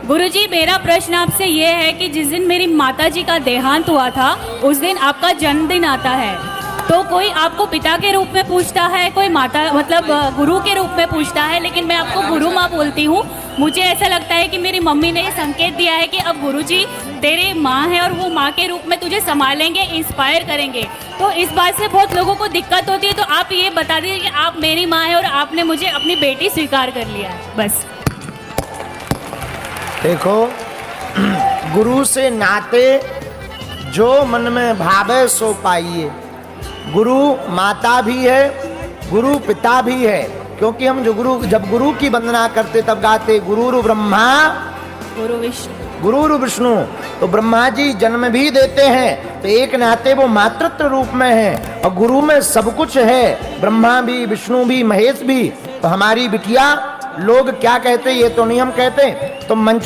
गुरुजी, मेरा प्रश्न आपसे ये है कि जिस दिन मेरी माताजी का देहांत हुआ था उस दिन आपका जन्मदिन आता है, तो कोई आपको पिता के रूप में पूछता है, कोई माता मतलब गुरु के रूप में पूछता है, लेकिन मैं आपको गुरु माँ बोलती हूँ। मुझे ऐसा लगता है कि मेरी मम्मी ने ये संकेत दिया है कि अब गुरुजी तेरे माँ है और वो माँ के रूप में तुझे संभालेंगे, इंस्पायर करेंगे। तो इस बात से बहुत लोगों को दिक्कत होती है, तो आप ये बता दीजिए कि आप मेरी माँ है और आपने मुझे अपनी बेटी स्वीकार कर लिया है, बस। देखो, गुरु से नाते जो मन में भावे सो पाइए। गुरु माता भी है, गुरु पिता भी है, क्योंकि हम जब गुरु की वंदना करते तब गाते गुरुरु ब्रह्मा गुरुरु विष्णु। तो ब्रह्मा जी जन्म भी देते हैं, तो एक नाते वो मातृत्व रूप में है, और गुरु में सब कुछ है, ब्रह्मा भी, विष्णु भी, महेश भी। तो हमारी बिटिया, लोग क्या कहते ये तो नहीं हम कहते, तो मंच